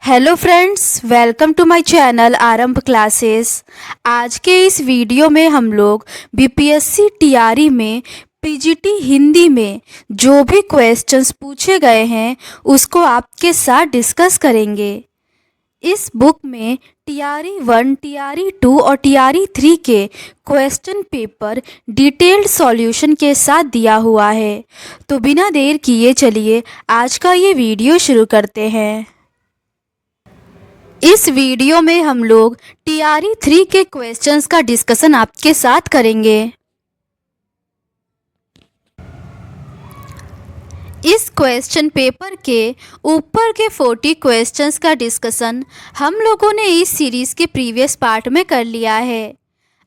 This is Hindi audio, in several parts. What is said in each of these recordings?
Hello friends, welcome to my channel Aarambh classes. आज के इस वीडियो में हम लोग बीपीएससी टीआरई में पीजीटी हिंदी में जो भी क्वेश्चंस पूछे गए हैं उसको आपके साथ डिस्कस करेंगे। इस बुक में टीआरई 1, टीआरई 2 और टीआरई 3 के क्वेश्चन पेपर डिटेल्ड सॉल्यूशन के साथ दिया हुआ है। तो बिना देर किए चलिए आज का ये वीडियो शुरू करते हैं। इस वीडियो में हम लोग टीआरई 3 के क्वेश्चंस का डिस्कशन आपके साथ करेंगे। इस क्वेश्चन पेपर के ऊपर के 40 क्वेश्चंस का डिस्कशन हम लोगों ने इस सीरीज़ के प्रीवियस पार्ट में कर लिया है।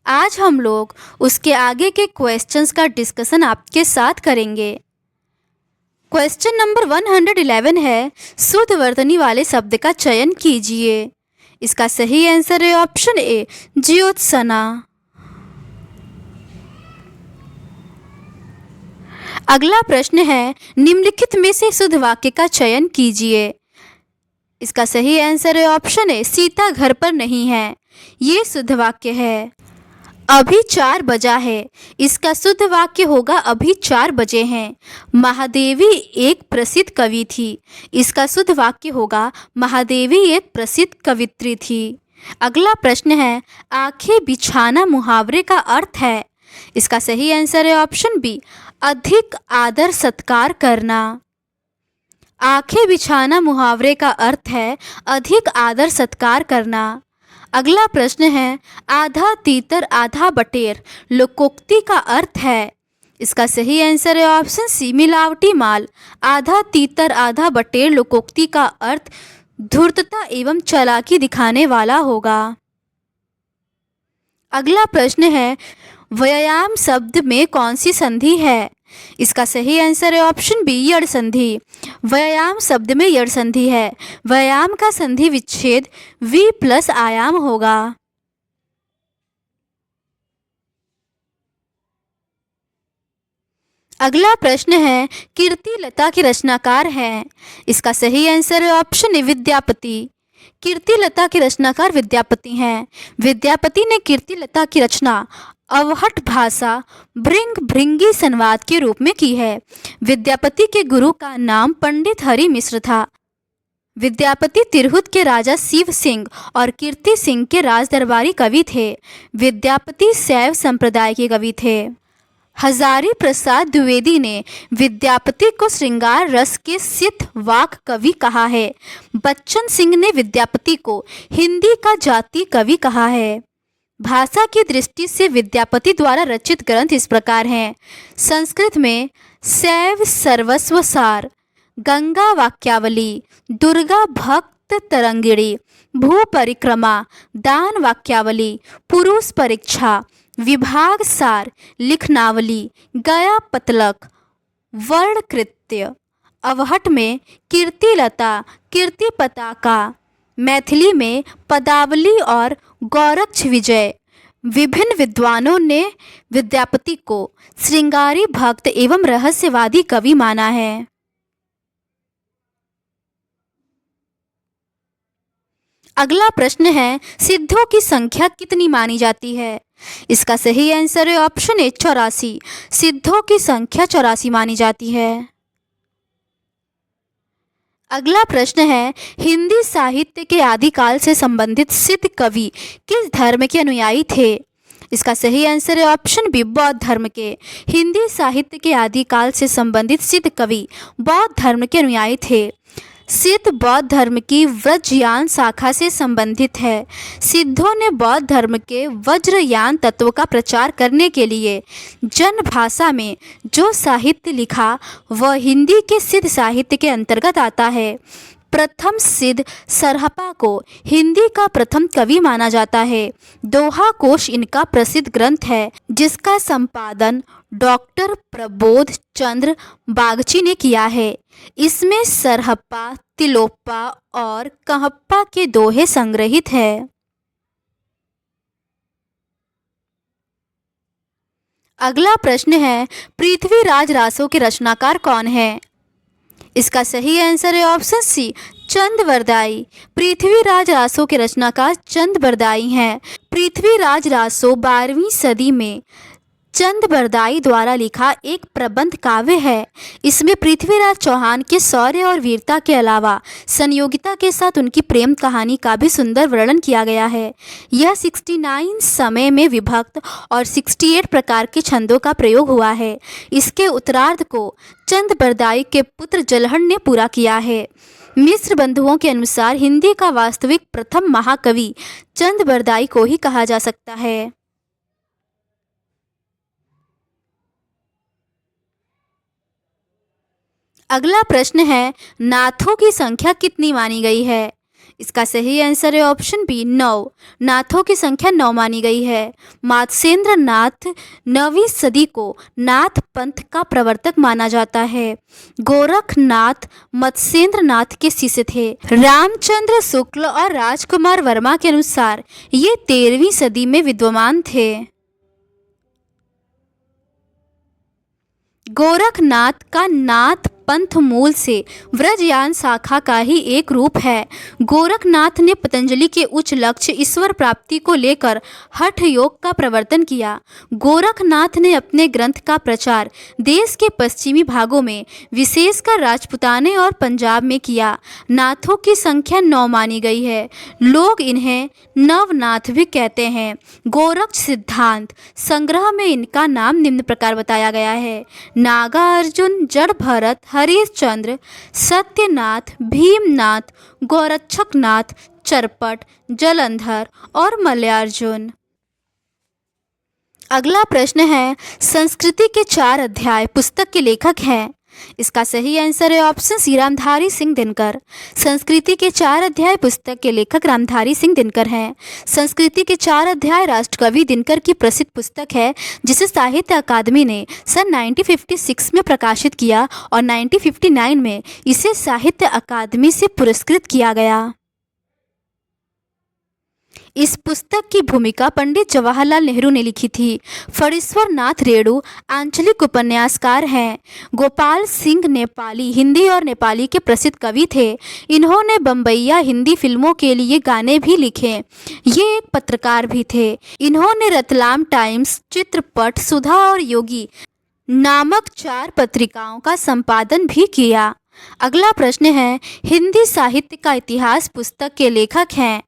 आज हम लोग उसके आगे के क्वेश्चंस का डिस्कशन आपके साथ करेंगे। क्वेश्चन नंबर 111 है, शुद्ध वर्तनी वाले शब्द का चयन कीजिए। इसका सही आंसर है ऑप्शन ए, ज्योत्सना। अगला प्रश्न है, निम्नलिखित में से शुद्ध वाक्य का चयन कीजिए। इसका सही आंसर है ऑप्शन ए, सीता घर पर नहीं है। ये शुद्ध वाक्य है। अभी 4 बजा है, इसका शुद्ध वाक्य होगा अभी 4 बजे हैं। महादेवी एक प्रसिद्ध कवि थी, इसका शुद्ध वाक्य होगा महादेवी एक प्रसिद्ध कवित्री थी। अगला प्रश्न है, आंखें बिछाना मुहावरे का अर्थ है। इसका सही आंसर है ऑप्शन बी, अधिक आदर सत्कार करना। आंखें बिछाना मुहावरे का अर्थ है अधिक आदर सत्कार करना। अगला प्रश्न है, आधा तीतर आधा बटेर लोकोक्ति का अर्थ है। इसका सही आंसर है ऑप्शन सी, मिलावटी माल। आधा तीतर आधा बटेर लोकोक्ति का अर्थ धूर्तता एवं चालाकी दिखाने वाला होगा। अगला प्रश्न है, व्यायाम शब्द में कौन सी संधि है। इसका सही आंसर है ऑप्शन बी, यड़ संधि। व्यायाम शब्द में यड़ संधि है। व्यायाम का संधि विच्छेद वी प्लस आयाम होगा। अगला प्रश्न है, कीर्तिलता के रचनाकार हैं। इसका सही आंसर है ऑप्शन ए, विद्यापति। कीर्तिलता के रचनाकार विद्यापति हैं। विद्यापति ने कीर्तिलता की रचना अवहट भाषा भृंगी संवाद के रूप में की है। विद्यापति के गुरु का नाम पंडित हरि मिश्र था। विद्यापति तिरहुत के राजा शिव सिंह और कीर्ति सिंह के राजदरबारी कवि थे। विद्यापति शैव संप्रदाय के कवि थे। हजारी प्रसाद द्विवेदी ने विद्यापति को श्रृंगार रस के सिद्ध वाक कवि कहा है। बच्चन सिंह ने विद्यापति को हिंदी का जाति कवि कहा है। भाषा की दृष्टि से विद्यापति द्वारा रचित ग्रंथ इस प्रकार हैं। संस्कृत में शैव सर्वस्व सार, गंगा वाक्यावली, दुर्गा भक्त तरंगिणी, भू परिक्रमा, दान वाक्यावली, पुरुष परीक्षा, विभाग सार, लिखनावली, गया पतलक, वर्ण कृत्य। अवहट में कीर्तिलता, कीर्ति पताका, मैथिली में पदावली और गौरक्ष विजय। विभिन्न विद्वानों ने विद्यापति को श्रृंगारी भक्त एवं रहस्यवादी कवि माना है। अगला प्रश्न है, सिद्धों की संख्या कितनी मानी जाती है। इसका सही आंसर है ऑप्शन ए, 84। सिद्धों की संख्या 84 मानी जाती है। अगला प्रश्न है, हिंदी साहित्य के आदिकाल से संबंधित सिद्ध कवि किस धर्म के अनुयायी थे। इसका सही आंसर है ऑप्शन बी, बौद्ध धर्म के। हिंदी साहित्य के आदिकाल से संबंधित सिद्ध कवि बौद्ध धर्म के अनुयायी थे। सिद्ध बौद्ध धर्म की वज्रयान शाखा से संबंधित है। सिद्धों ने बौद्ध धर्म के वज्रयान तत्व का प्रचार करने के लिए जन भाषा में जो साहित्य लिखा वह हिंदी के सिद्ध साहित्य के अंतर्गत आता है। प्रथम सिद्ध सरहपा को हिंदी का प्रथम कवि माना जाता है। दोहा कोश इनका प्रसिद्ध ग्रंथ है जिसका संपादन डॉक्टर प्रबोध चंद्र बागची ने किया है। इसमें सरहप्पा, तिलोप्पा और कहप्पा के दोहे संग्रहित है। अगला प्रश्न है, पृथ्वीराज रासो के रचनाकार कौन है। इसका सही आंसर है ऑप्शन सी, चंद बरदाई। पृथ्वीराज रासो के रचनाकार चंद बरदाई हैं। पृथ्वीराज रासो 12वीं सदी में चंद बरदाई द्वारा लिखा एक प्रबंध काव्य है। इसमें पृथ्वीराज चौहान के शौर्य और वीरता के अलावा संयोगिता के साथ उनकी प्रेम कहानी का भी सुंदर वर्णन किया गया है। यह 69 समय में विभक्त और 68 प्रकार के छंदों का प्रयोग हुआ है। इसके उत्तरार्ध को चंद बरदाई के पुत्र जलहन ने पूरा किया है। मिस्र बंधुओं के अनुसार हिंदी का वास्तविक प्रथम महाकवि चंद बरदाई को ही कहा जा सकता है। अगला प्रश्न है, नाथों की संख्या कितनी मानी गई है? इसका सही आंसर है ऑप्शन बी, 9। नाथों की संख्या 9 मानी गई है। मात्स्येंद्र नाथ 9वीं सदी को नाथ पंथ का प्रवर्तक माना जाता है। गोरखनाथ मत्स्येंद्र नाथ के शिष्य थे। रामचंद्र शुक्ल और राजकुमार वर्मा के अनुसार ये 13वीं सदी में विद्यमान थे। गोरखनाथ का नाथ पंथ मूल से व्रजयान शाखा का ही एक रूप है। गोरखनाथ ने पतंजलि के उच्च लक्ष्य ईश्वर प्राप्ति को लेकर हठ योग का प्रवर्तन किया। गोरखनाथ ने अपने ग्रंथ का प्रचार देश के पश्चिमी भागों में विशेषकर राजपुताने और पंजाब में किया। नाथों की संख्या 9 मानी गई है। लोग इन्हें नवनाथ भी कहते हैं। गोरख सिद्धांत संग्रह में इनका नाम निम्न प्रकार बताया गया है: नागार्जुन, जड़ भरत, हरिश्चंद्र, सत्यनाथ, भीमनाथ, गोरक्षकनाथ, चरपट, जलंधर और मलयार्जुन। अगला प्रश्न है, संस्कृति के 4 अध्याय पुस्तक के लेखक हैं। इसका सही आंसर है ऑप्शन सी, रामधारी सिंह दिनकर। संस्कृति के 4 अध्याय पुस्तक के लेखक रामधारी सिंह दिनकर हैं। संस्कृति के 4 अध्याय राष्ट्रकवि दिनकर की प्रसिद्ध पुस्तक है, जिसे साहित्य अकादमी ने सन 1956 में प्रकाशित किया और 1959 में इसे साहित्य अकादमी से पुरस्कृत किया गया। इस पुस्तक की भूमिका पंडित जवाहरलाल नेहरू ने लिखी थी। फणीश्वर नाथ रेणु आंचलिक उपन्यासकार हैं। गोपाल सिंह नेपाली हिंदी और नेपाली के प्रसिद्ध कवि थे। इन्होंने बम्बईया हिंदी फिल्मों के लिए गाने भी लिखे। ये एक पत्रकार भी थे। इन्होंने रतलाम टाइम्स, चित्रपट, सुधा और योगी नामक 4 पत्रिकाओं का संपादन भी किया। अगला प्रश्न है, हिंदी साहित्य का इतिहास पुस्तक के लेखक हैं।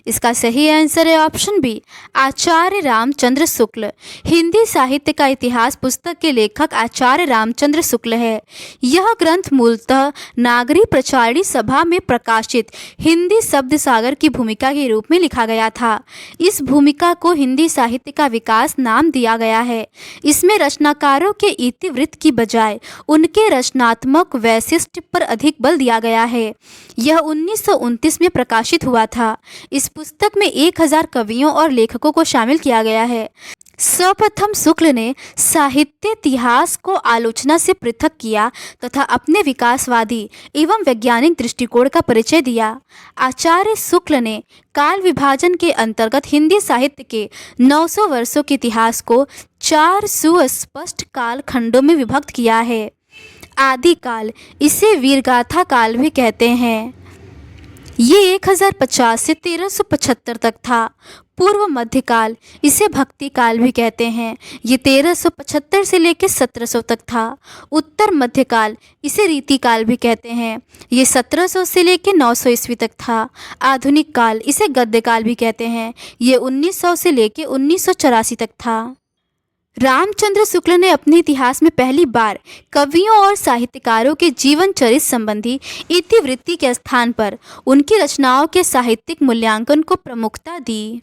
इसका सही आंसर है ऑप्शन बी, आचार्य रामचंद्र शुक्ल। हिंदी साहित्य का इतिहास पुस्तक के लेखक आचार्य रामचंद्र शुक्ल है। यह ग्रंथ मूलतः नागरी प्रचारिणी सभा में प्रकाशित हिंदी शब्द सागर की भूमिका के रूप में लिखा गया था। इस भूमिका को हिंदी साहित्य का विकास नाम दिया गया है। इसमें रचनाकारों के इतिवृत्त की बजाय उनके रचनात्मक वैशिष्ट्य पर अधिक बल दिया गया है। यह 1929 में प्रकाशित हुआ था। इस पुस्तक में 1000 कवियों और लेखकों को शामिल किया गया है। सर्वप्रथम शुक्ल ने साहित्य इतिहास को आलोचना से पृथक किया तथा अपने विकासवादी एवं वैज्ञानिक दृष्टिकोण का परिचय दिया। आचार्य शुक्ल ने काल विभाजन के अंतर्गत हिंदी साहित्य के 900 वर्षों के इतिहास को 4 सुस्पष्ट काल खंडों में विभक्त किया है। आदिकाल, इसे वीरगाथा काल भी कहते हैं, ये 1050 से 1375 तक था। पूर्व मध्यकाल, इसे भक्ति काल भी कहते हैं, ये 1375 से लेकर 1700 तक था। उत्तर मध्यकाल, इसे रीति काल भी कहते हैं, ये 1700 से लेकर 900 ईस्वी तक था। आधुनिक काल, इसे गद्य काल भी कहते हैं, ये 1900 से लेकर 1984 तक था। रामचंद्र शुक्ल ने अपने इतिहास में पहली बार कवियों और साहित्यकारों के जीवन चरित्र संबंधी इतिवृत्ति के स्थान पर उनकी रचनाओं के साहित्यिक मूल्यांकन को प्रमुखता दी।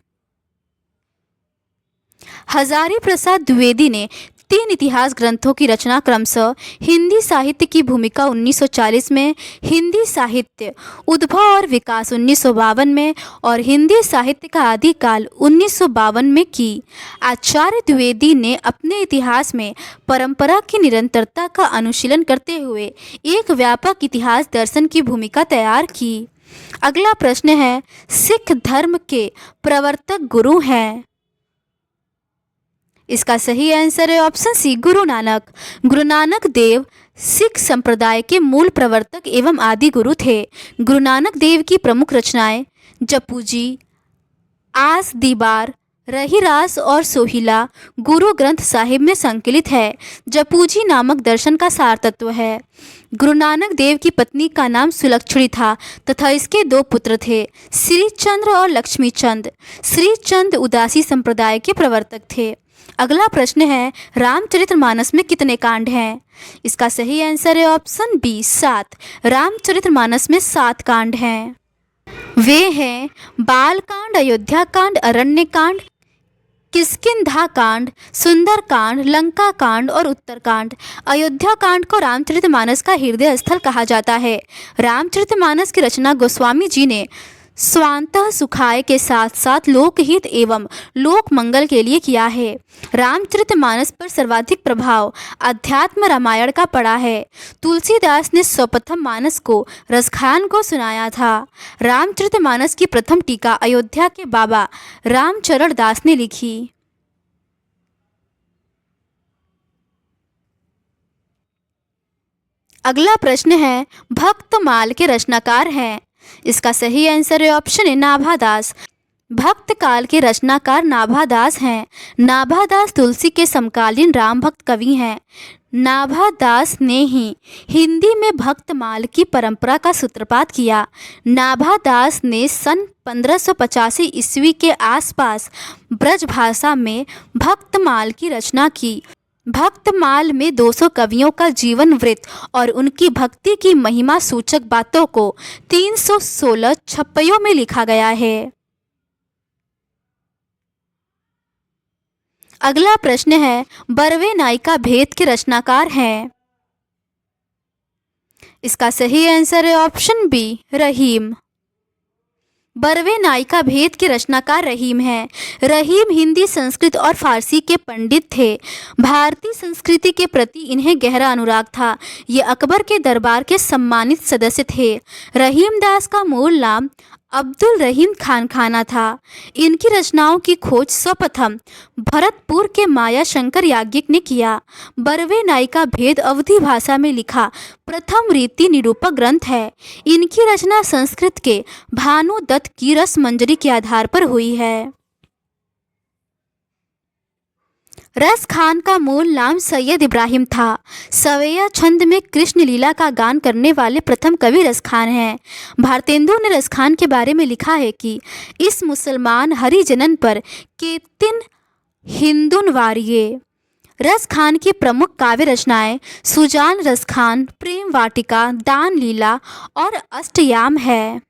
हजारी प्रसाद द्विवेदी ने 3 इतिहास ग्रंथों की रचना क्रमशः हिंदी साहित्य की भूमिका 1940 में, हिंदी साहित्य उद्भव और विकास 1952 में और हिंदी साहित्य का आदिकाल 1952 में की। आचार्य द्विवेदी ने अपने इतिहास में परंपरा की निरंतरता का अनुशीलन करते हुए एक व्यापक इतिहास दर्शन की भूमिका तैयार की। अगला प्रश्न है, सिख धर्म के प्रवर्तक गुरु हैं। इसका सही आंसर है ऑप्शन सी, गुरु नानक। गुरु नानक देव सिख संप्रदाय के मूल प्रवर्तक एवं आदि गुरु थे। गुरु नानक देव की प्रमुख रचनाएं जपू जी, आस दीवार, रहीरास और सोहिला गुरु ग्रंथ साहिब में संकलित है। जपूजी नामक दर्शन का सार तत्व है। गुरु नानक देव की पत्नी का नाम सुलक्षणी था तथा इसके 2 पुत्र थे, श्री चंद्र और लक्ष्मी चंद। श्री चंद उदासी संप्रदाय के प्रवर्तक थे। अगला प्रश्न है, रामचरितमानस में कितने कांड हैं? इसका सही आंसर है ऑप्शन बी, 7। रामचरितमानस में 7 कांड हैं। वे हैं बालकांड, अयोध्या कांड, अरण्य कांड, किष्किंधा कांड, सुंदर कांड, लंका कांड और उत्तरकांड। अयोध्या कांड को रामचरितमानस का हृदय स्थल कहा जाता है। रामचरितमानस की रचना गोस्वामी जी ने स्वांतः सुखाय के साथ साथ लोकहित एवं लोक मंगल के लिए किया है। रामचरितमानस पर सर्वाधिक प्रभाव अध्यात्म रामायण का पड़ा है। तुलसीदास ने सर्वप्रथम मानस को रसखान को सुनाया था। रामचरितमानस की प्रथम टीका अयोध्या के बाबा रामचरण दास ने लिखी। अगला प्रश्न है, भक्तमाल के रचनाकार हैं? इसका सही आंसर है ऑप्शन ए, नाभादास। भक्त काल के रचनाकार नाभादास हैं। नाभादास तुलसी के समकालीन राम भक्त कवि हैं। नाभादास ने ही हिंदी में भक्तमाल की परंपरा का सूत्रपात किया। नाभादास ने सन 1585 ईस्वी के आसपास ब्रज भाषा में भक्तमाल की रचना की। भक्तमाल में 200 कवियों का जीवन वृत्त और उनकी भक्ति की महिमा सूचक बातों को 316 छप्पयों में लिखा गया है। अगला प्रश्न है, बरवे नायिका भेद के रचनाकार हैं? इसका सही आंसर है ऑप्शन बी, रहीम। बरवे नायिका भेद के रचनाकार रहीम हैं। रहीम हिंदी, संस्कृत और फारसी के पंडित थे। भारतीय संस्कृति के प्रति इन्हें गहरा अनुराग था। ये अकबर के दरबार के सम्मानित सदस्य थे। रहीम दास का मूल नाम अब्दुल रहीम खान खाना था। इनकी रचनाओं की खोज सर्वप्रथम भरतपुर के माया शंकर याज्ञिक ने किया। बरवे नायिका भेद अवधी भाषा में लिखा प्रथम रीति निरूपक ग्रंथ है। इनकी रचना संस्कृत के भानु दत्त की रसमंजरी के आधार पर हुई है। रस खान का मूल नाम सैयद इब्राहिम था। सवैया छंद में कृष्ण लीला का गान करने वाले प्रथम कवि रस खान हैं। भारतेंदु ने रस खान के बारे में लिखा है कि इस मुसलमान हरिजनन पर केतिन हिंदुन वारिये। रस खान की प्रमुख काव्य रचनाएं सुजान रस खान, प्रेम वाटिका, दान लीला और अष्टयाम है।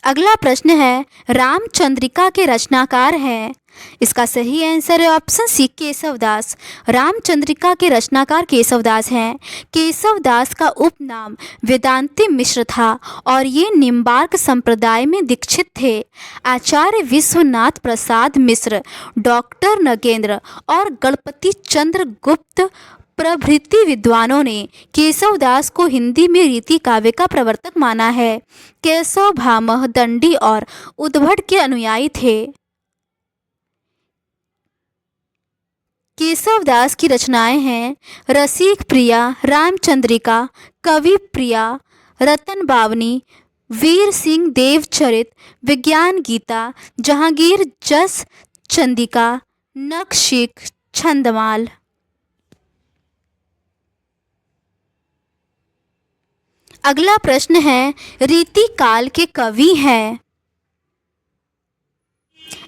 अगला प्रश्न है, रामचंद्रिका के रचनाकार हैं? इसका सही आंसर है ऑप्शन सी, केशवदास। रामचंद्रिका के रचनाकार केशवदास हैं। केशवदास का उपनाम वेदांती मिश्र था और ये निम्बार्क संप्रदाय में दीक्षित थे। आचार्य विश्वनाथ प्रसाद मिश्र, डॉक्टर नगेंद्र और गणपति चंद्र गुप्त प्रभृति विद्वानों ने केशवदास को हिंदी में रीति काव्य का प्रवर्तक माना है। केशव भामह, दंडी और उद्भट के अनुयायी थे। केशवदास की रचनाएं हैं रसिक प्रिया, रामचंद्रिका, कवि प्रिया, रतन बावनी, वीर सिंह देवचरित, विज्ञान गीता, जहांगीर जस चंदिका, नखशिख, छंदमाल। अगला प्रश्न है, रीति काल के कवि हैं?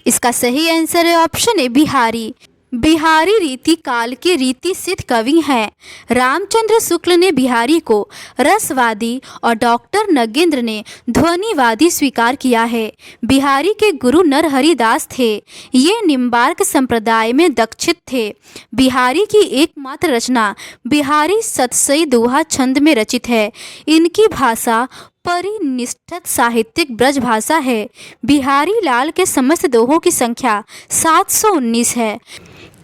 इसका सही आंसर है ऑप्शन ए, बिहारी। बिहारी रीति काल के रीति सिद्ध कवि हैं। रामचंद्र शुक्ल ने बिहारी को रसवादी और डॉक्टर नगेंद्र ने ध्वनिवादी स्वीकार किया है। बिहारी के गुरु नरहरिदास थे। ये निम्बार्क संप्रदाय में दीक्षित थे। बिहारी की एकमात्र रचना बिहारी सतसई दोहा छंद में रचित है। इनकी भाषा परिनिष्ठित साहित्यिक ब्रज भाषा है। बिहारी लाल के समस्त दोहों की संख्या 719 है,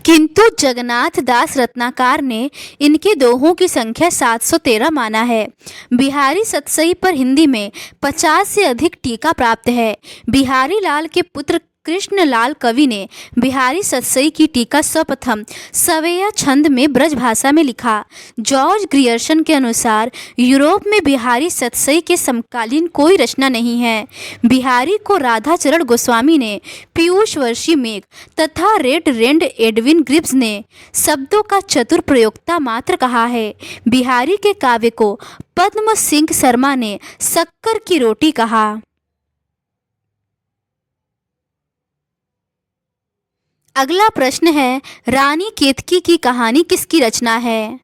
किंतु जगन्नाथ दास रत्नाकर ने इनके दोहों की संख्या 713 माना है। बिहारी सतसई पर हिंदी में 50 से अधिक टीका प्राप्त है। बिहारी लाल के पुत्र कृष्णलाल कवि ने बिहारी सतसई की टीका सर्वप्रथम सवेया छंद में ब्रज भाषा में लिखा। जॉर्ज ग्रियर्सन के अनुसार यूरोप में बिहारी सतसई के समकालीन कोई रचना नहीं है। बिहारी को राधाचरण गोस्वामी ने पीयूष वर्षी मेघ तथा रेड रेंड एडविन ग्रिब्स ने शब्दों का चतुर प्रयोक्ता मात्र कहा है। बिहारी के काव्य को पद्म सिंह शर्मा ने शक्कर की रोटी कहा। अगला प्रश्न है, रानी केतकी की कहानी किसकी रचना है?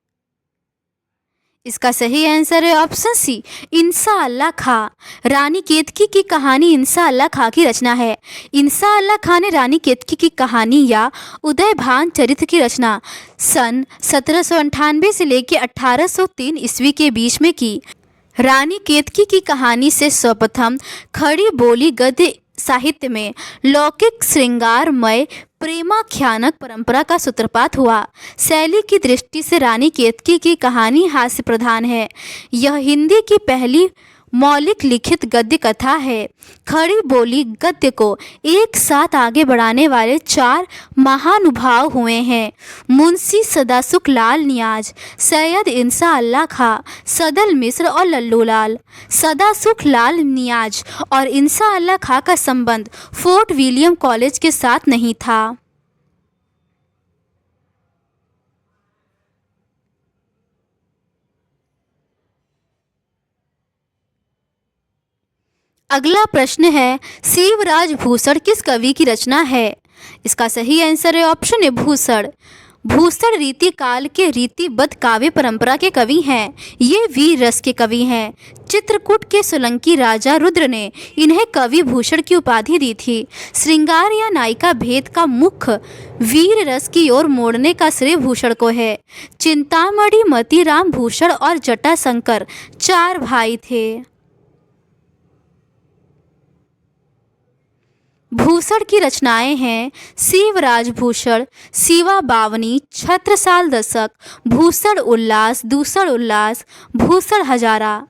इसका सही आंसर है ऑप्शन सी, इंसा अल्लाह खां। रानी केतकी की कहानी इंसा अल्लाह खां की रचना है। इंसा अल्लाह खां ने रानी केतकी की कहानी या उदयभान चरित्र की रचना सन 1798 से लेकर 1803 ईस्वी के बीच में की। रानी केतकी की कहानी से सर्वप्रथम खड़ी बोली गद्य साहित्य में लौकिक श्रृंगारमय प्रेमाख्यानक परंपरा का सूत्रपात हुआ। शैली की दृष्टि से रानी केतकी की कहानी हास्य प्रधान है। यह हिंदी की पहली मौलिक लिखित गद्य कथा है। खड़ी बोली गद्य को एक साथ आगे बढ़ाने वाले 4 महानुभाव हुए हैं। मुंशी सदासुख लाल नियाज, सैयद इंसा अल्लाह खां, सदल मिश्र और लल्लूलाल। सदासुख लाल नियाज और इंसा अल्लाह खां का संबंध फोर्ट विलियम कॉलेज के साथ नहीं था। अगला प्रश्न है, शिवराज भूषण किस कवि की रचना है? इसका सही आंसर है ऑप्शन ए भूषण। भूषण रीति काल के रीतिबद्ध काव्य परंपरा के कवि हैं। ये वीर रस के कवि हैं। चित्रकूट के सोलंकी राजा रुद्र ने इन्हें कवि भूषण की उपाधि दी थी। श्रृंगार या नायिका भेद का मुख्य वीर रस की ओर मोड़ने का श्रेय भूषण को है। चिंतामणि, मतीराम भूषण और जटाशंकर 4 भाई थे। भूषण की रचनाएं हैं शिवराज भूषण, शिवा बावनी, छत्रसाल दशक, भूषण उल्लास, दूषण उल्लास, भूषण हजारा।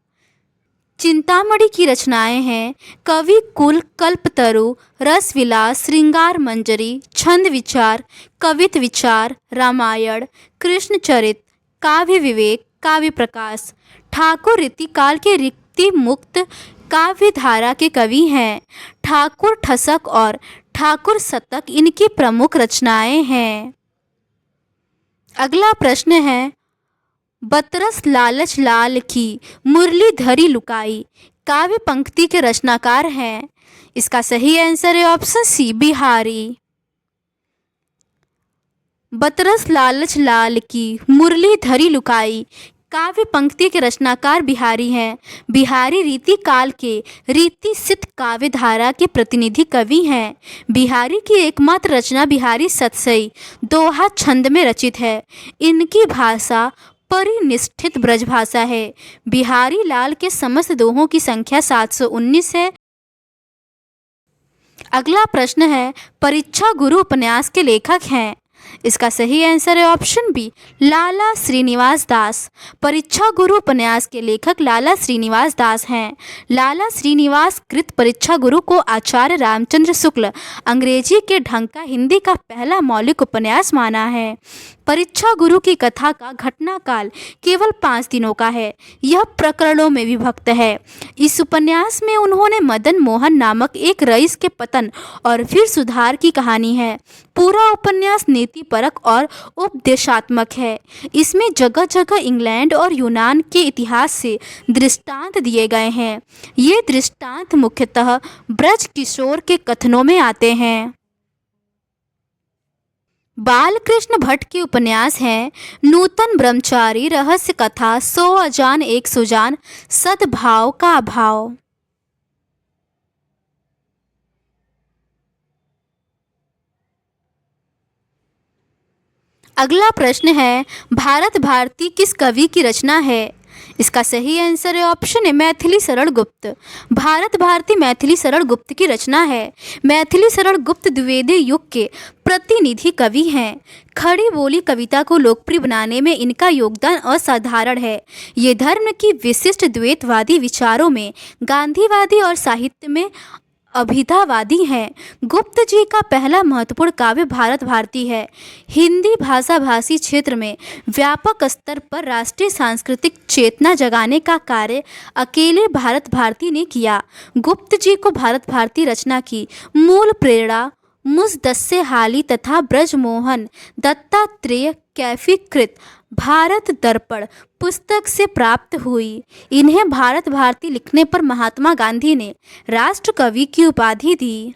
चिंतामणि की रचनाएं हैं कवि कुल, कल्पतरु, रस विलास, श्रृंगार मंजरी, छंद विचार, कवित विचार, रामायण, कृष्ण चरित, काव्य विवेक, काव्य प्रकाश। ठाकुर रीतिकाल के रीति मुक्त काव्य धारा के कवि हैं। ठाकुर ठसक और ठाकुर शतक इनकी प्रमुख रचनाएं हैं। अगला प्रश्न है, बतरस लालच लाल की मुरली धरी लुकाई काव्य पंक्ति के रचनाकार हैं। इसका सही आंसर है ऑप्शन सी, बिहारी। बतरस लालच लाल की मुरली धरी लुकाई काव्य पंक्ति के रचनाकार बिहारी हैं। बिहारी रीति काल के रीति सिद्ध काव्य धारा के प्रतिनिधि कवि हैं। बिहारी की एकमात्र रचना बिहारी सतसई दोहा छंद में रचित है। इनकी भाषा परिनिष्ठित ब्रज भाषा है। बिहारी लाल के समस्त दोहों की संख्या 719 है। अगला प्रश्न है, परीक्षा गुरु उपन्यास के लेखक हैं। इसका सही आंसर है ऑप्शन बी, लाला श्रीनिवास दास। परीक्षा गुरु उपन्यास के लेखक लाला श्रीनिवास दास हैं। लाला श्रीनिवास कृत परीक्षा गुरु को आचार्य रामचंद्र शुक्ल अंग्रेजी के ढंग का हिंदी का पहला मौलिक उपन्यास माना है। परीक्षा गुरु की कथा का घटनाकाल केवल 5 दिनों का है। यह प्रकरणों में विभक्त है। इस उपन्यास में उन्होंने मदन मोहन नामक एक रईस के पतन और फिर सुधार की कहानी है। पूरा उपन्यास नीतिपरक और उपदेशात्मक है। इसमें जगह जगह इंग्लैंड और यूनान के इतिहास से दृष्टांत दिए गए हैं। ये दृष्टांत मुख्यतः ब्रज किशोर के कथनों में आते हैं। बालकृष्ण भट्ट के उपन्यास हैं नूतन ब्रह्मचारी, रहस्य कथा, 100 अजान एक सुजान, सद्भाव का अभाव। अगला प्रश्न है, भारत भारती किस कवि की रचना है? इसका सही आंसर है ऑप्शन ए, मैथिली शरण गुप्त। भारत भारती मैथिली शरण गुप्त की रचना है। मैथिली शरण गुप्त द्विवेदी युग के प्रतिनिधि कवि हैं। खड़ी बोली कविता को लोकप्रिय बनाने में इनका योगदान असाधारण है। ये धर्म की विशिष्ट द्वैतवादी विचारों में, गांधीवादी और साहित्य में अभिधावादी हैं। गुप्त जी का पहला महत्वपूर्ण काव्य भारत भारती है। हिंदी भाषा भाषी क्षेत्र में व्यापक स्तर पर राष्ट्रीय सांस्कृतिक चेतना जगाने का कार्य अकेले भारत भारती ने किया। गुप्त जी को भारत भारती रचना की मूल प्रेरणा मुसद्दस्से हाली तथा ब्रजमोहन दत्तात्रेय कैफीकृत भारत दर्पण पुस्तक से प्राप्त हुई। इन्हें भारत भारती लिखने पर महात्मा गांधी ने राष्ट्र कवि की उपाधि दी।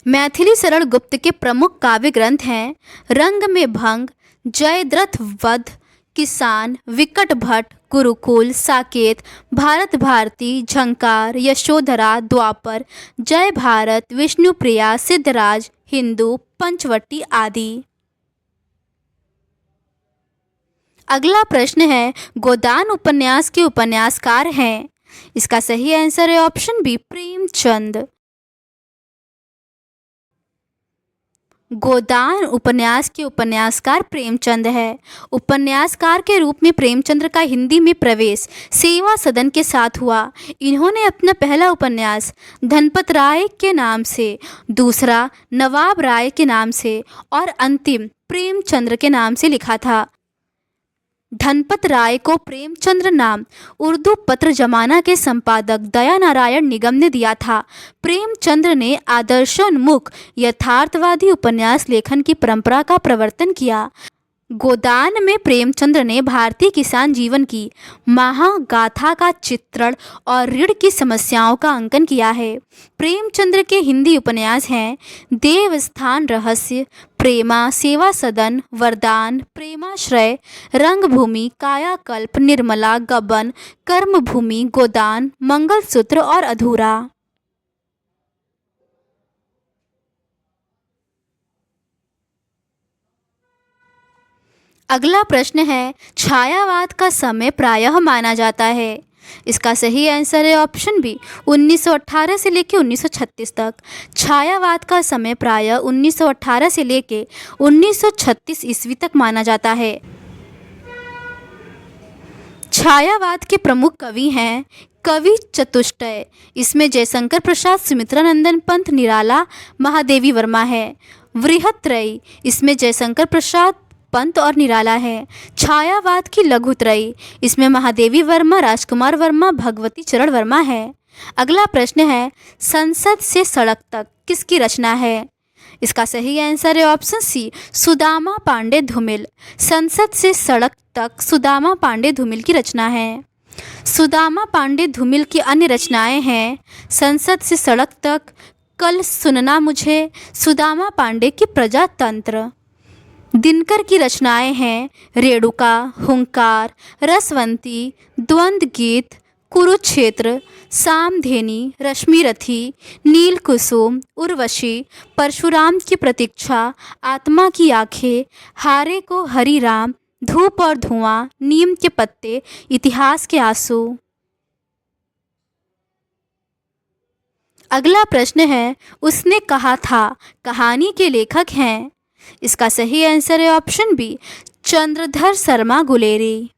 मैथिली शरण गुप्त के प्रमुख काव्य ग्रंथ हैं रंग में भंग, जयद्रथ वध, किसान, विकट भट्ट, गुरुकुल, साकेत, भारत भारती, झंकार, यशोधरा, द्वापर, जय भारत, विष्णुप्रिया, सिद्धराज, हिंदू, पंचवटी आदि। अगला प्रश्न है गोदान उपन्यास के उपन्यासकार हैं। इसका सही आंसर है ऑप्शन बी प्रेमचंद। गोदान उपन्यास के उपन्यासकार प्रेमचंद है। उपन्यासकार के रूप में प्रेमचंद्र का हिंदी में प्रवेश सेवा सदन के साथ हुआ। इन्होंने अपना पहला उपन्यास धनपत राय के नाम से, दूसरा नवाब राय के नाम से और अंतिम प्रेमचंद्र के नाम से लिखा था। धनपत राय को प्रेमचंद्र नाम उर्दू पत्र जमाना के संपादक दया नारायण निगम ने दिया था। प्रेमचंद्र ने आदर्शोन्मुख यथार्थवादी उपन्यास लेखन की परंपरा का प्रवर्तन किया। गोदान में प्रेमचंद्र ने भारतीय किसान जीवन की महागाथा का चित्रण और ऋण की समस्याओं का अंकन किया है। प्रेमचंद्र के हिंदी उपन्यास हैं देवस्थान रहस्य, प्रेमा, सेवा सदन, वरदान, प्रेमाश्रय, रंगभूमि, कायाकल्प, निर्मला, गबन, कर्मभूमि, गोदान, मंगलसूत्र और अधूरा। अगला प्रश्न है छायावाद का समय प्रायः माना जाता है। इसका सही आंसर है ऑप्शन बी 1918 से लेकर 1936 तक। छायावाद का समय प्रायः 1918 से लेकर 1936 ईस्वी तक माना जाता है। छायावाद के प्रमुख कवि हैं कवि चतुष्टय। इसमें जयशंकर प्रसाद, सुमित्रानंदन पंत, निराला, महादेवी वर्मा है। वृहत्त्रयी, इसमें जयशंकर प्रसाद, पंत और निराला है। छायावाद की लघुत्रयी, इसमें महादेवी वर्मा, राजकुमार वर्मा, भगवती चरण वर्मा है। अगला प्रश्न है संसद से सड़क तक किसकी रचना है। इसका सही आंसर है ऑप्शन सी सुदामा पांडे धूमिल। संसद से सड़क तक सुदामा पांडे धूमिल की रचना है। सुदामा पांडे धूमिल की अन्य रचनाएं हैं संसद से सड़क तक, कल सुनना मुझे, सुदामा पांडे की प्रजातंत्र। दिनकर की रचनाएं हैं रेणुका, हुंकार, रसवंती, द्वंद्व गीत, कुरुक्षेत्र, सामधेनी, रश्मिरथी, नील कुसुम, उर्वशी, परशुराम की प्रतीक्षा, आत्मा की आंखें, हारे को हरि राम, धूप और धुआं, नीम के पत्ते, इतिहास के आंसू। अगला प्रश्न है उसने कहा था कहानी के लेखक हैं। इसका सही आंसर है ऑप्शन बी चंद्रधर शर्मा गुलेरी।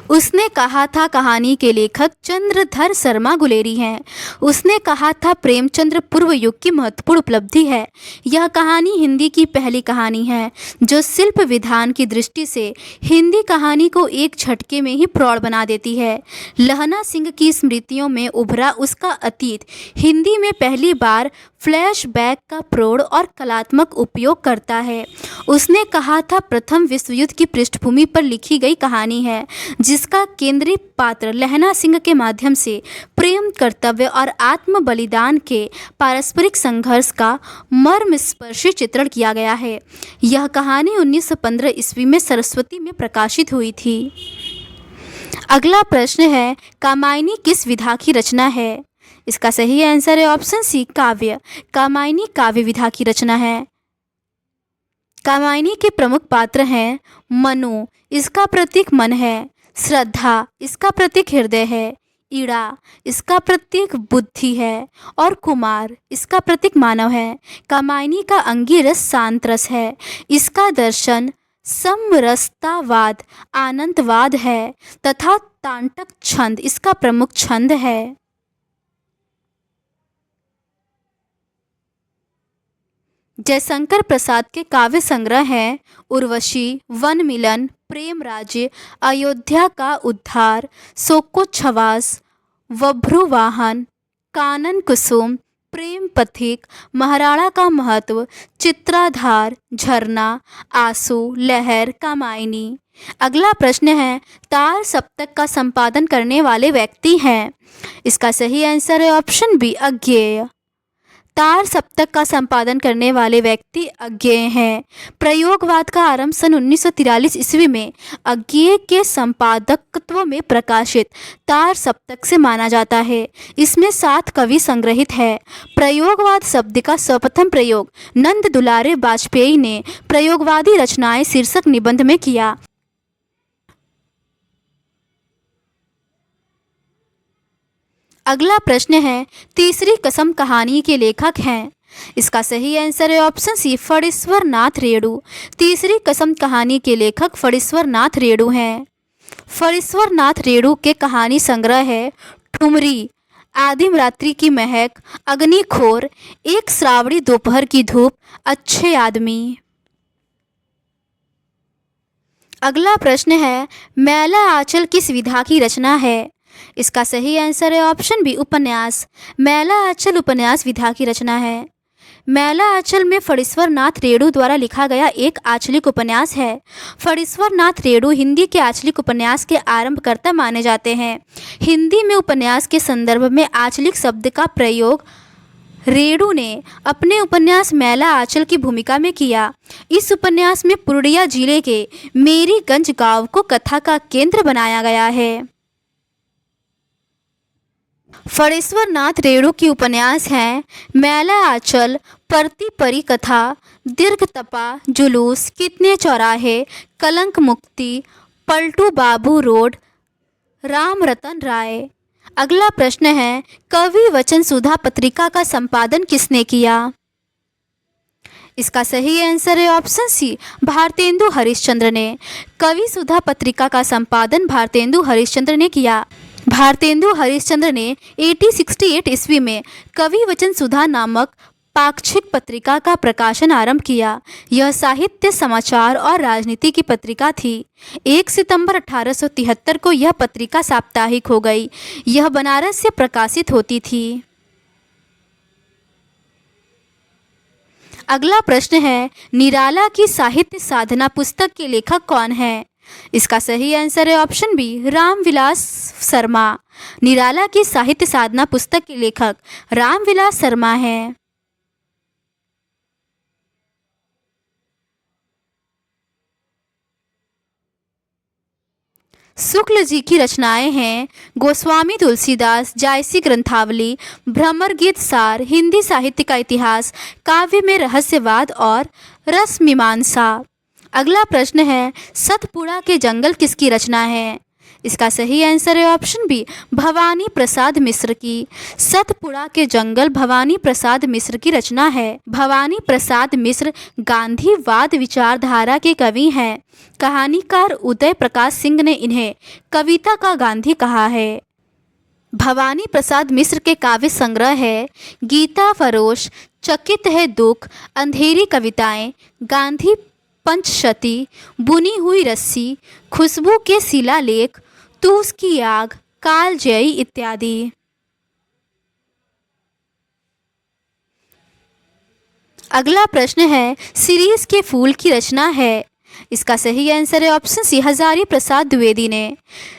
उसने कहा था कहानी के लेखक चंद्रधर शर्मा गुलेरी हैं। उसने कहा था प्रेमचंद्र पूर्व युग की महत्वपूर्ण उपलब्धि है। यह कहानी हिंदी की पहली कहानी है जो शिल्प विधान की दृष्टि से हिंदी कहानी को एक झटके में ही प्रौढ़ बना देती है। लहना सिंह की स्मृतियों में उभरा उसका अतीत हिंदी में पहली बार फ्लैशबैक का प्रौढ़ और कलात्मक उपयोग करता है। उसने कहा था प्रथम विश्व युद्ध की पृष्ठभूमि पर लिखी गई कहानी है जिसका केंद्रीय पात्र लहना सिंह के माध्यम से प्रेम, कर्तव्य और आत्म बलिदान के पारस्परिक संघर्ष का मर्मस्पर्शी चित्रण किया गया है। यह कहानी 1915 ईस्वी में सरस्वती में प्रकाशित हुई थी। अगला प्रश्न है कामायनी किस विधा की रचना है। इसका सही आंसर है ऑप्शन सी काव्य। कामायनी काव्य विधा की रचना है। कामायनी के प्रमुख पात्र हैं मनु, इसका प्रतीक मन है, श्रद्धा, इसका प्रतीक हृदय है, इड़ा, इसका प्रतीक बुद्धि है और कुमार, इसका प्रतीक मानव है। कामायनी का अंगी रस शांत रस है। इसका दर्शन समरसतावाद आनंदवाद है तथा तांटक छंद इसका प्रमुख छंद है। जयशंकर प्रसाद के काव्य संग्रह हैं उर्वशी, वन मिलन, प्रेम राज्य, अयोध्या का उद्धार, शोकोच्छ्वास, बभ्रुवाहन, कानन कुसुम, प्रेम पथिक, महाराणा का महत्व, चित्राधार, झरना, आंसू, लहर, कामायनी। अगला प्रश्न है तार सप्तक का संपादन करने वाले व्यक्ति हैं। इसका सही आंसर है ऑप्शन बी अज्ञेय। तार सप्तक का संपादन करने वाले व्यक्ति अज्ञेय हैं। प्रयोगवाद का आरंभ सन 1943 ईस्वी में अज्ञेय के संपादकत्व में प्रकाशित तार सप्तक से माना जाता है। इसमें 7 कवि संग्रहित है। प्रयोगवाद शब्द का सर्वप्रथम प्रयोग नंद दुलारे वाजपेयी ने प्रयोगवादी रचनाएं शीर्षक निबंध में किया। अगला प्रश्न है तीसरी कसम कहानी के लेखक हैं। इसका सही आंसर है ऑप्शन सी फणीश्वर नाथ रेणु। तीसरी कसम कहानी के लेखक फणीश्वर नाथ रेणु हैं। फणीश्वर नाथ रेणु के कहानी संग्रह है ठुमरी, आदिम रात्रि की महक, अग्निखोर, एक श्रावणी दोपहर की धूप, अच्छे आदमी। अगला प्रश्न है मैला आंचल किस विधा की रचना है। इसका सही आंसर है ऑप्शन बी उपन्यास। मैला आंचल उपन्यास विधा की रचना है। मैला आंचल में फणीश्वर नाथ रेणु द्वारा लिखा गया एक आंचलिक उपन्यास है। फणीश्वर नाथ रेणु हिंदी के आंचलिक उपन्यास के आरंभकर्ता माने जाते हैं। हिंदी में उपन्यास के संदर्भ में आंचलिक शब्द का प्रयोग रेणु ने अपने उपन्यास मैला आंचल की भूमिका में किया। इस उपन्यास में पूर्णिया जिले के मेरीगंज गांव को कथा का केंद्र बनाया गया है। फणीश्वर नाथ रेणु की उपन्यास हैं मैला आंचल, परती परी कथा, दीर्घ तपा, जुलूस, कितने चौराहे, कलंक मुक्ति, पलटू बाबू रोड, राम रतन राय। अगला प्रश्न है कवि वचन सुधा पत्रिका का संपादन किसने किया। इसका सही आंसर है ऑप्शन सी भारतेंदु हरिश्चंद्र ने। कवि सुधा पत्रिका का संपादन भारतेंदु हरिश्चंद्र ने किया। भारतेंदु हरिश्चंद्र ने 1868 ईस्वी में कवि वचन सुधा नामक पाक्षिक पत्रिका का प्रकाशन आरंभ किया। यह साहित्य, समाचार और राजनीति की पत्रिका थी। 1 सितंबर 1873 को यह पत्रिका साप्ताहिक हो गई। यह बनारस से प्रकाशित होती थी। अगला प्रश्न है निराला की साहित्य साधना पुस्तक के लेखक कौन है। इसका सही आंसर है ऑप्शन बी रामविलास शर्मा। निराला की साहित्य साधना पुस्तक के लेखक रामविलास शर्मा हैं। शुक्ल जी की रचनाएं हैं गोस्वामी तुलसीदास, जायसी ग्रंथावली, भ्रमर गीत सार, हिंदी साहित्य का इतिहास, काव्य में रहस्यवाद और रस मीमांसा। अगला प्रश्न है सतपुड़ा के जंगल किसकी रचना है। इसका सही आंसर है ऑप्शन बी भवानी प्रसाद मिश्र की। सतपुड़ा के जंगल भवानी प्रसाद मिश्र की रचना है। भवानी प्रसाद मिश्र गांधीवाद विचारधारा के कवि हैं। कहानीकार उदय प्रकाश सिंह ने इन्हें कविता का गांधी कहा है। भवानी प्रसाद मिश्र के काव्य संग्रह है गीता फरोश, चकित है दुख, अंधेरी कविताएं, गांधी पंचशती, बुनी हुई रस्सी, खुशबू के शिलालेख, तू उसकी आग, कालजयी इत्यादि। अगला प्रश्न है सीरीज के फूल की रचना है। इसका सही आंसर है ऑप्शन सी हजारी प्रसाद द्विवेदी ने।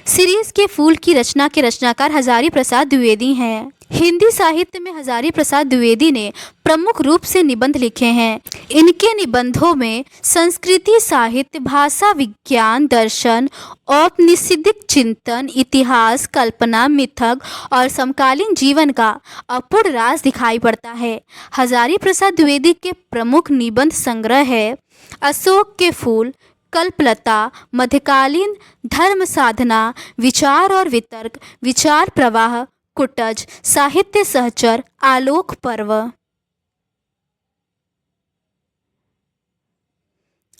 सीरीज के फूल की रचना के रचनाकार हजारी प्रसाद द्विवेदी हैं। हिंदी साहित्य में हजारी प्रसाद द्विवेदी ने प्रमुख रूप से निबंध लिखे हैं। इनके निबंधों में संस्कृति, साहित्य, भाषा विज्ञान, दर्शन, औपनिषदिक चिंतन, इतिहास, कल्पना, मिथक और समकालीन जीवन का अपूर्ण राज दिखाई पड़ता है। हजारी प्रसाद द्विवेदी के प्रमुख निबंध संग्रह है अशोक के फूल, कल्पलता, मध्यकालीन धर्म साधना, विचार और वितर्क, विचार प्रवाह, कुटज, साहित्य सहचर, आलोक पर्व।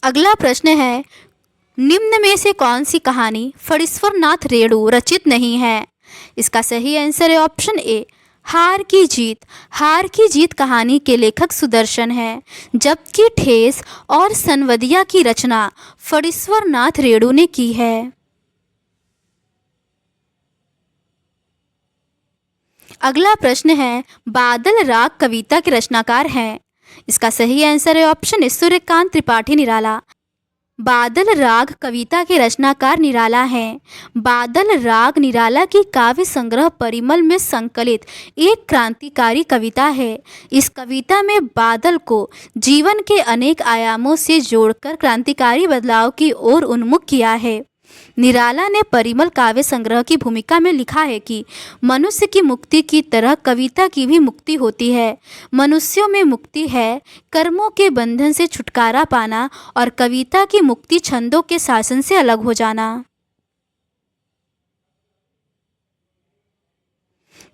अगला प्रश्न है, निम्न में से कौन सी कहानी फणीश्वर नाथ रेणु रचित नहीं है? इसका सही आंसर है ऑप्शन ए, हार की जीत। हार की जीत कहानी के लेखक सुदर्शन है, जबकि ठेस और सनवदिया की रचना फणीश्वर नाथ रेणु ने की है। अगला प्रश्न है, बादल राग कविता के रचनाकार हैं? इसका सही आंसर है ऑप्शन ए, सूर्यकांत त्रिपाठी निराला। बादल राग कविता के रचनाकार निराला हैं। बादल राग निराला की काव्य संग्रह परिमल में संकलित एक क्रांतिकारी कविता है। इस कविता में बादल को जीवन के अनेक आयामों से जोड़कर क्रांतिकारी बदलाव की ओर उन्मुख किया है। निराला ने परिमल काव्य संग्रह की भूमिका में लिखा है कि मनुष्य की मुक्ति की तरह कविता की भी मुक्ति होती है। मनुष्यों में मुक्ति है कर्मों के बंधन से छुटकारा पाना और कविता की मुक्ति छंदों के शासन से अलग हो जाना।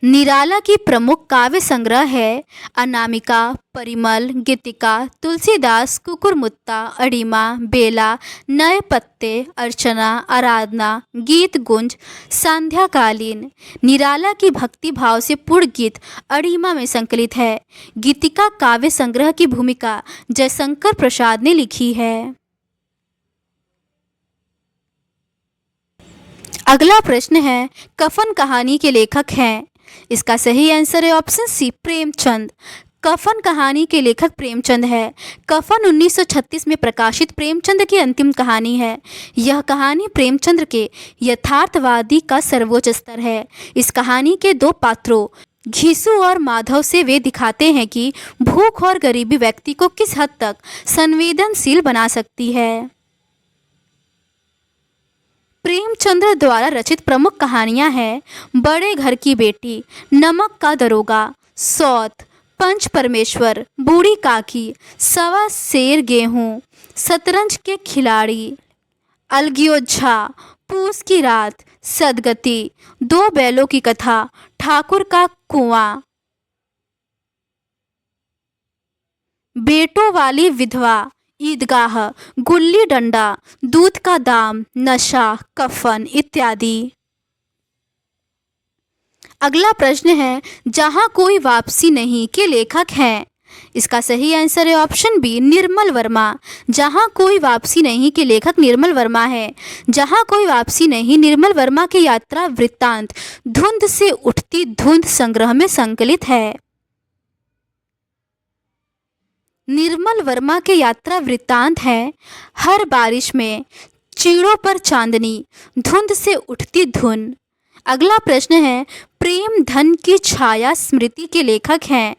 निराला की प्रमुख काव्य संग्रह है अनामिका, परिमल, गीतिका, तुलसीदास, कुकुरमुत्ता, अड़िमा, बेला, नए पत्ते, अर्चना, आराधना, गीत गुंज, संध्याकालीन। निराला की भक्ति भाव से पूर्ण गीत अड़िमा में संकलित है। गीतिका काव्य संग्रह की भूमिका जयशंकर प्रसाद ने लिखी है। अगला प्रश्न है, कफन कहानी के लेखक हैं? इसका सही आंसर है ऑप्शन सी, प्रेमचंद। कफन कहानी के लेखक प्रेमचंद है। कफन 1936 में प्रकाशित प्रेमचंद की अंतिम कहानी है। यह कहानी प्रेमचंद के यथार्थवादी का सर्वोच्च स्तर है। इस कहानी के दो पात्रों घीसू और माधव से वे दिखाते हैं कि भूख और गरीबी व्यक्ति को किस हद तक संवेदनशील बना सकती है। प्रेमचंद्र द्वारा रचित प्रमुख कहानियां हैं बड़े घर की बेटी, नमक का दरोगा, सौत, पंच परमेश्वर, बूढ़ी काकी, सवा शेर गेहूं, शतरंज के खिलाड़ी, अलगियोझा, पूस की रात, सदगति, दो बैलों की कथा, ठाकुर का कुआं, बेटों वाली विधवा, ईदगाह, गुल्ली डंडा, दूध का दाम, नशा, कफन इत्यादि। अगला प्रश्न है, जहां कोई वापसी नहीं के लेखक हैं? इसका सही आंसर है ऑप्शन बी, निर्मल वर्मा। जहां कोई वापसी नहीं के लेखक निर्मल वर्मा है। जहां कोई वापसी नहीं निर्मल वर्मा की यात्रा वृत्तांत धुंध से उठती धुंध संग्रह में संकलित है। निर्मल वर्मा के यात्रा वृत्तांत है हर बारिश में, चीड़ों पर चांदनी, धुंध से उठती धुन। अगला प्रश्न है, प्रेम धन की छाया स्मृति के लेखक हैं?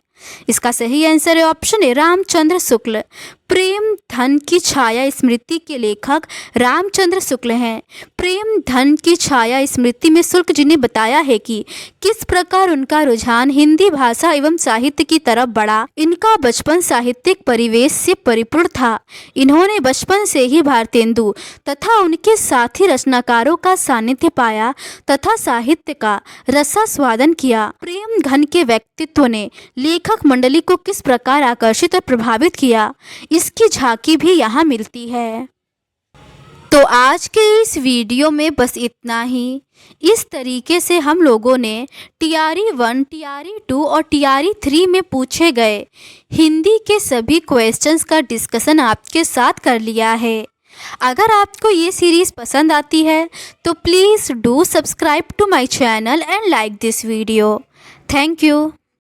इसका सही आंसर है ऑप्शन ए, रामचंद्र शुक्ल। प्रेम धन की छाया स्मृति के लेखक रामचंद्र शुक्ल हैं। प्रेम धन की छाया स्मृति में शुक्ल जी ने बताया है कि किस प्रकार उनका रुझान हिंदी भाषा एवं साहित्य की तरफ बढ़ा। इनका बचपन साहित्यिक परिवेश से परिपूर्ण था। इन्होंने बचपन से ही भारतेंदु तथा उनके साथी रचनाकारों का सानिध्य पाया तथा साहित्य का रसास्वादन किया। प्रेम धन के व्यक्तित्व ने लेखक मंडली को किस प्रकार आकर्षित और प्रभावित किया, इसकी झांकी भी यहाँ मिलती है। तो आज के इस वीडियो में बस इतना ही। इस तरीके से हम लोगों ने टीआरई 1, टीआरई 2 और टीआरई 3 में पूछे गए हिंदी के सभी क्वेश्चंस का डिस्कशन आपके साथ कर लिया है। अगर आपको ये सीरीज़ पसंद आती है तो please do subscribe to my channel and like this video. Thank you.